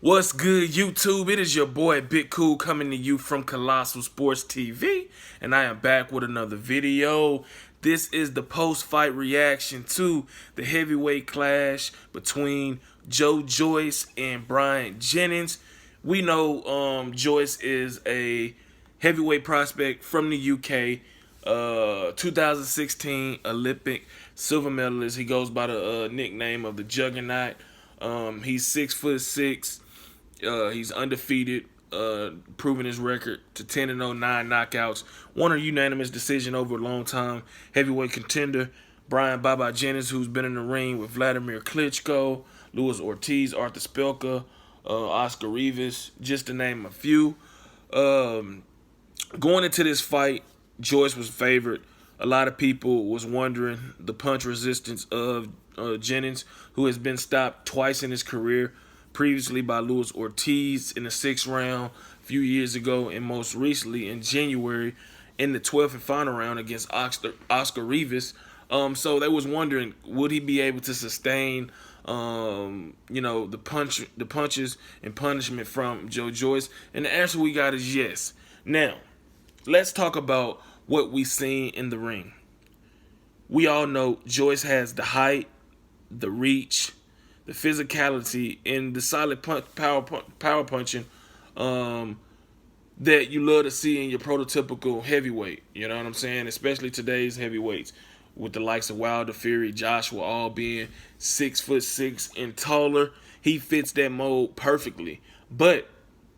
What's good, YouTube? It is your boy Big Cool coming to you from Colossal Sports TV, and I am back with another video. This is the post-fight reaction to the heavyweight clash between Joyce and Bryant Jennings. We know Joyce is a heavyweight prospect from the UK, 2016 Olympic silver medalist. He goes by the nickname of the Juggernaut. He's 6'6". He's undefeated, proving his record to 10-0, 9 knockouts. Won a unanimous decision over a long-time heavyweight contender, Bryant Jennings, who's been in the ring with Vladimir Klitschko, Luis Ortiz, Arthur Spelka, Oscar Rivas, just to name a few. Going into this fight, Joyce was favored. A lot of people was wondering the punch resistance of Jennings, who has been stopped twice in his career, previously by Luis Ortiz in the 6th round a few years ago, and most recently in January in the 12th and final round against Oscar Rivas. So they was wondering, would he be able to sustain the punches and punishment from Joyce? And the answer we got is yes. Now, let's talk about what we seen in the ring. We all know Joyce has the height, the reach, the physicality, and the solid power punching that you love to see in your prototypical heavyweight. You know what I'm saying? Especially today's heavyweights, with the likes of Wilder, Fury, Joshua, all being 6'6" and taller. He fits that mold perfectly. But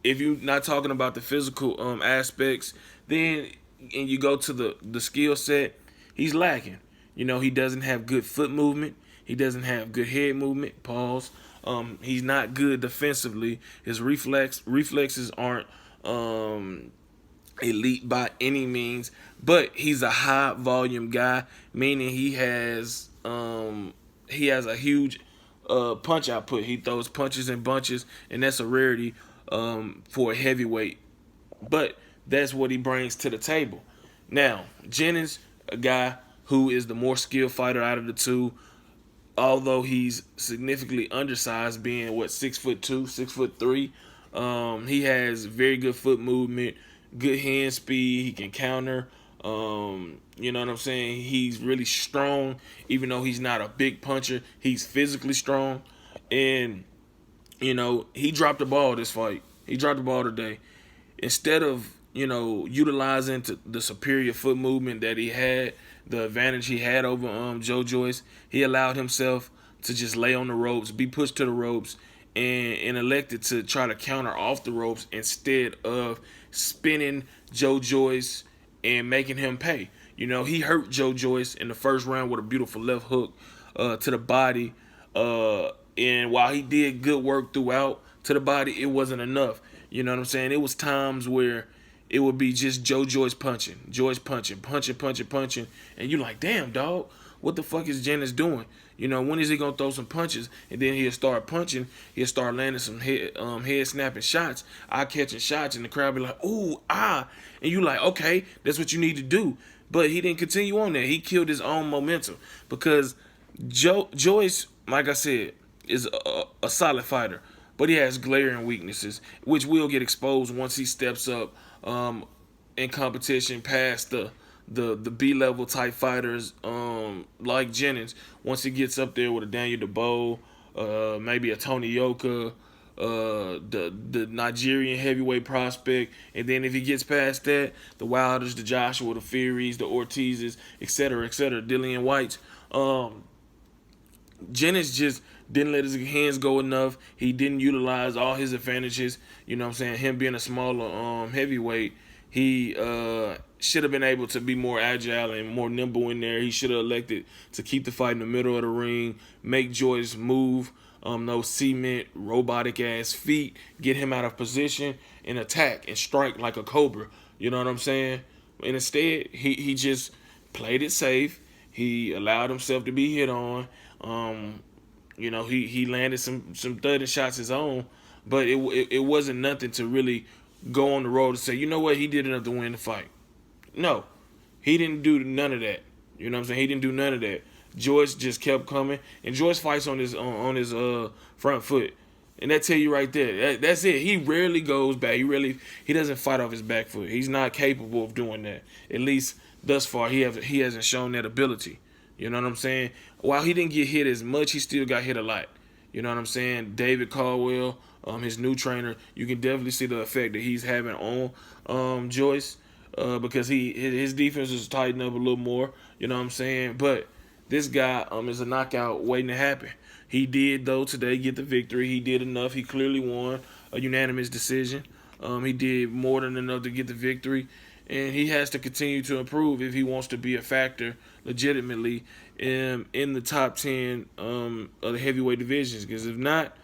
if you're not talking about the physical aspects, then and you go to the skill set, he's lacking. You know, he doesn't have good foot movement. He doesn't have good head movement. Pause. He's not good defensively. His reflexes aren't elite by any means. But he's a high volume guy, meaning he has a huge punch output. He throws punches in bunches, and that's a rarity for a heavyweight. But that's what he brings to the table. Now, Jennings, a guy who is the more skilled fighter out of the two, although he's significantly undersized, being 6'2", 6'3". He has very good foot movement, good hand speed. He can counter. You know what I'm saying? He's really strong, even though he's not a big puncher. He's physically strong, and he dropped the ball this fight. He dropped the ball today. Instead of utilizing the superior foot movement that he had, the advantage he had over Joyce, he allowed himself to just lay on the ropes, be pushed to the ropes, and elected to try to counter off the ropes instead of spinning Joyce and making him pay. He hurt Joyce in the first round with a beautiful left hook to the body. And while he did good work throughout to the body, it wasn't enough. You know what I'm saying? It was times where it would be just Joyce punching, and you like, damn, dog, what the fuck is Jennings doing? When is he gonna throw some punches? And then he'll start punching, he'll start landing some head snapping shots, eye catching shots, and the crowd be like, ooh, ah, and you like, okay, that's what you need to do. But he didn't continue on that. He killed his own momentum because Joyce, like I said, is a solid fighter, but he has glaring weaknesses, which will get exposed once he steps up in competition past the B-level type fighters like Jennings. Once he gets up there with a Daniel DeBow, maybe a Tony Yoka, the Nigerian heavyweight prospect, and then if he gets past that, the Wilders, the Joshua, the Furies, the Ortizes, etc., Dillian Whites. Jennings just didn't let his hands go enough. He didn't utilize all his advantages. You know what I'm saying? Him being a smaller heavyweight, he should have been able to be more agile and more nimble in there. He should have elected to keep the fight in the middle of the ring, make Joyce move, those cement, robotic-ass feet, get him out of position, and attack and strike like a cobra. You know what I'm saying? And instead, he just played it safe. He allowed himself to be hit on. He landed some thudding shots his own, but it wasn't nothing to really go on the road and say, you know what, he did enough to win the fight. No, he didn't do none of that. You know what I'm saying? He didn't do none of that. Joyce just kept coming, and Joyce fights on his front foot. And that tell you right there. That's it. He rarely goes back. He doesn't fight off his back foot. He's not capable of doing that. At least thus far, he hasn't shown that ability. You know what I'm saying? While he didn't get hit as much, he still got hit a lot. You know what I'm saying? David Caldwell, his new trainer, you can definitely see the effect that he's having on Joyce, because his defense is tightened up a little more. You know what I'm saying? But this guy is a knockout waiting to happen. He did, though, today get the victory. He did enough. He clearly won a unanimous decision. He did more than enough to get the victory. And he has to continue to improve if he wants to be a factor legitimately in the top 10 of the heavyweight divisions. Because if not,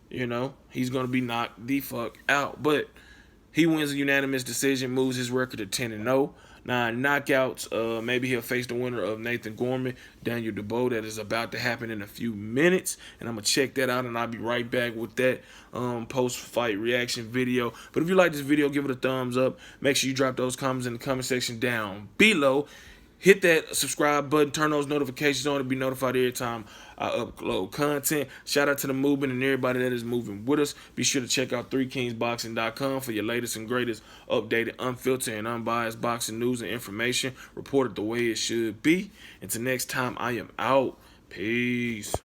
he's going to be knocked the fuck out. But he wins a unanimous decision, moves his record to 10-0. 9 knockouts. Maybe he'll face the winner of Nathan Gorman, Daniel DeBow. That is about to happen in a few minutes. And I'm going to check that out, and I'll be right back with that post-fight reaction video. But if you like this video, give it a thumbs up. Make sure you drop those comments in the comment section down below. Hit that subscribe button, turn those notifications on to be notified every time I upload content. Shout out to the movement and everybody that is moving with us. Be sure to check out 3kingsboxing.com for your latest and greatest updated, unfiltered, and unbiased boxing news and information reported the way it should be. Until next time, I am out. Peace.